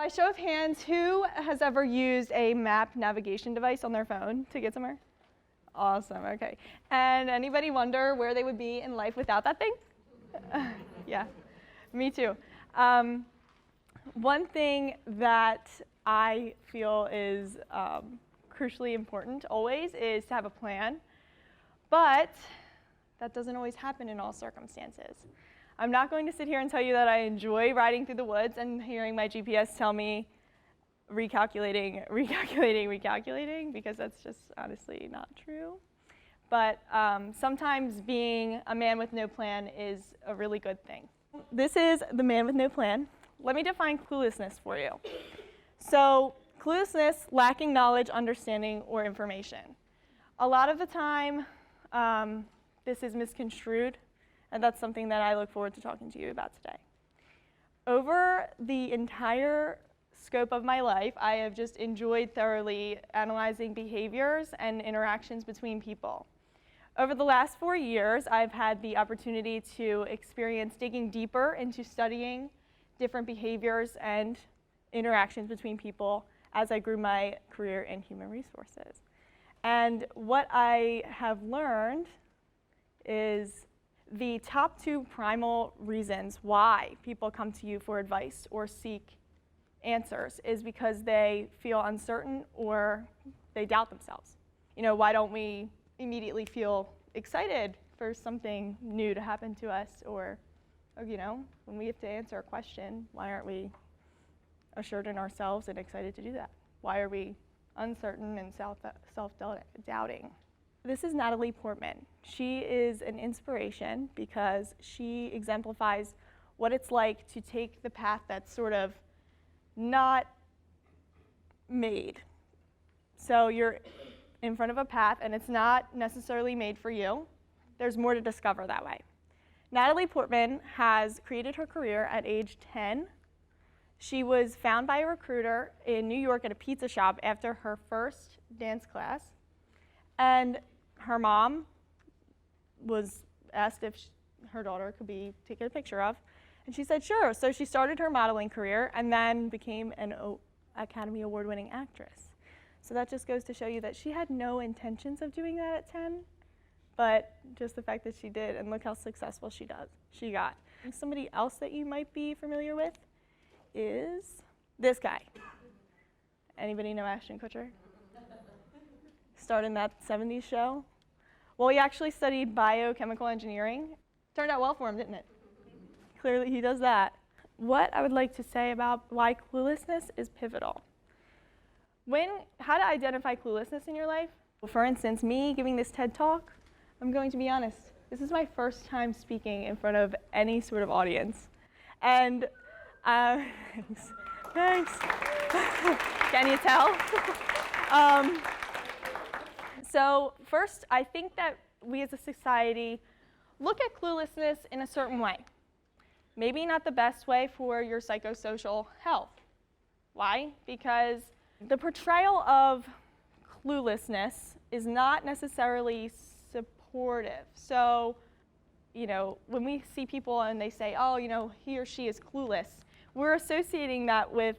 By show of hands, who has ever used a map navigation device on their phone to get somewhere? Awesome, okay. And anybody wonder where they would be in life without that thing? Yeah, me too. One thing that I feel is crucially important always is to have a plan, but that doesn't always happen in all circumstances. I'm not going to sit here and tell you that I enjoy riding through the woods and hearing my GPS tell me recalculating, because that's just honestly not true. But sometimes being a man with no plan is a really good thing. This is the man with no plan. Let me define cluelessness for you. So cluelessness, lacking knowledge, understanding, or information. A lot of the time, this is misconstrued, and that's something that I look forward to talking to you about today. Over the entire scope of my life, I have just enjoyed thoroughly analyzing behaviors and interactions between people. Over the last 4 years, I've had the opportunity to experience digging deeper into studying different behaviors and interactions between people as I grew my career in human resources. And what I have learned is the top 2 primal reasons why people come to you for advice or seek answers is because they feel uncertain or they doubt themselves. You know, why don't we immediately feel excited for something new to happen to us? Or you know, when we have to answer a question, why aren't we assured in ourselves and excited to do that? Why are we uncertain and self-doubting? This is Natalie Portman. She is an inspiration because she exemplifies what it's like to take the path that's sort of not made. So you're in front of a path and it's not necessarily made for you. There's more to discover that way. Natalie Portman has created her career at age 10. She was found by a recruiter in New York at a pizza shop after her first dance class. And her mom was asked if her daughter could be taken a picture of. And she said, sure. So she started her modeling career and then became an Academy Award-winning actress. So that just goes to show you that she had no intentions of doing that at 10, but just the fact that she did, and look how successful she got. And somebody else that you might be familiar with is this guy. Anybody know Ashton Kutcher? Starred in that 70s show? Well, he actually studied biochemical engineering. Turned out well for him, didn't it? Clearly he does that. What I would like to say about why cluelessness is pivotal. How to identify cluelessness in your life? Well, for instance, me giving this TED Talk, I'm going to be honest, this is my first time speaking in front of any sort of audience. And thanks. Can you tell? So first, I think that we as a society look at cluelessness in a certain way. Maybe not the best way for your psychosocial health. Why? Because the portrayal of cluelessness is not necessarily supportive. So, you know, when we see people and they say, oh, you know, he or she is clueless, we're associating that with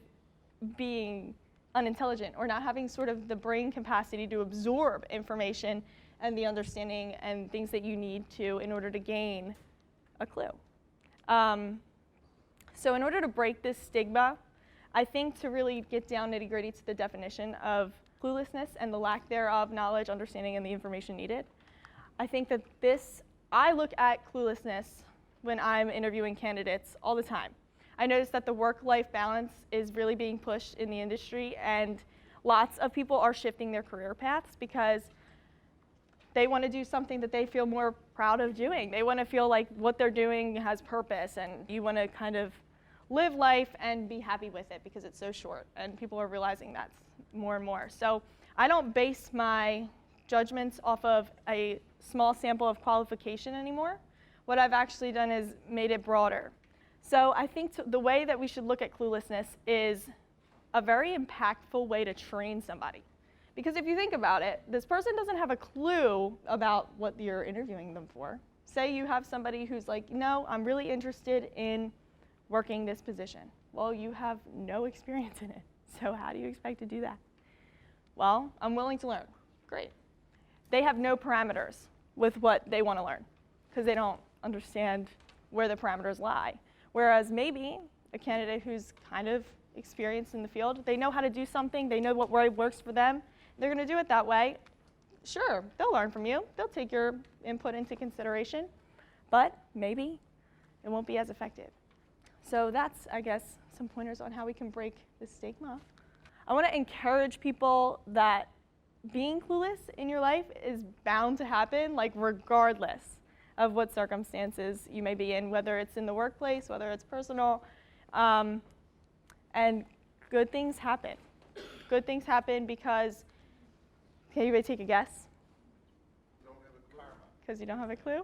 being unintelligent or not having sort of the brain capacity to absorb information and the understanding and things that you need to in order to gain a clue. So in order to break this stigma, I think to really get down nitty-gritty to the definition of cluelessness and the lack thereof knowledge, understanding, and the information needed, I think that I look at cluelessness when I'm interviewing candidates all the time. I notice that the work-life balance is really being pushed in the industry, and lots of people are shifting their career paths because they want to do something that they feel more proud of doing. They want to feel like what they're doing has purpose, and you want to kind of live life and be happy with it because it's so short, and people are realizing that more and more. So I don't base my judgments off of a small sample of qualification anymore. What I've actually done is made it broader. So I think the way that we should look at cluelessness is a very impactful way to train somebody. Because if you think about it, this person doesn't have a clue about what you're interviewing them for. Say you have somebody who's like, no, I'm really interested in working this position? Well, you have no experience in it, so how do you expect to do that? Well, I'm willing to learn. Great. They have no parameters with what they want to learn because they don't understand where the parameters lie. Whereas maybe a candidate who's kind of experienced in the field, they know how to do something, they know what works for them, they're going to do it that way. Sure, they'll learn from you. They'll take your input into consideration, but maybe it won't be as effective. So that's, I guess, some pointers on how we can break the stigma. I want to encourage people that being clueless in your life is bound to happen, like regardless of what circumstances you may be in, whether it's in the workplace, whether it's personal. And good things happen. Good things happen because, can anybody take a guess? Because you don't have a clue?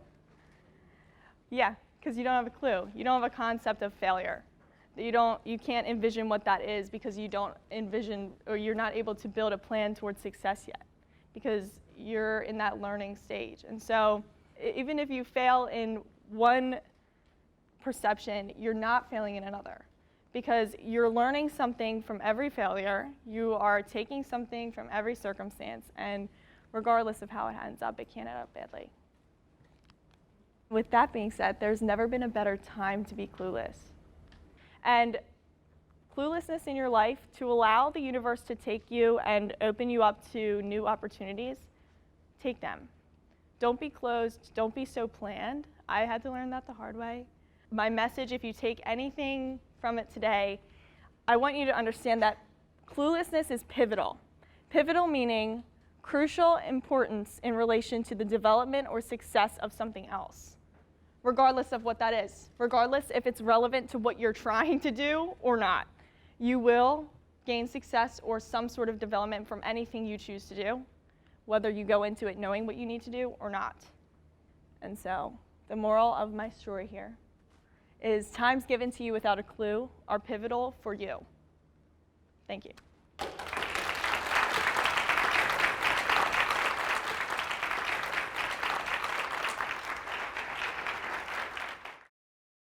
Yeah, because you don't have a clue. You don't have a concept of failure. You can't envision what that is because you don't envision, or you're not able to build a plan towards success yet because you're in that learning stage. And so even if you fail in one perception, you're not failing in another because you're learning something from every failure. You are taking something from every circumstance, and regardless of how it ends up, it can end up badly. With that being said, there's never been a better time to be clueless. And cluelessness in your life, to allow the universe to take you and open you up to new opportunities, take them. Don't be closed. Don't be so planned. I had to learn that the hard way. My message, if you take anything from it today, I want you to understand that cluelessness is pivotal. Pivotal meaning crucial importance in relation to the development or success of something else, regardless of what that is, regardless if it's relevant to what you're trying to do or not. You will gain success or some sort of development from anything you choose to do, whether you go into it knowing what you need to do or not. And so the moral of my story here is times given to you without a clue are pivotal for you. Thank you.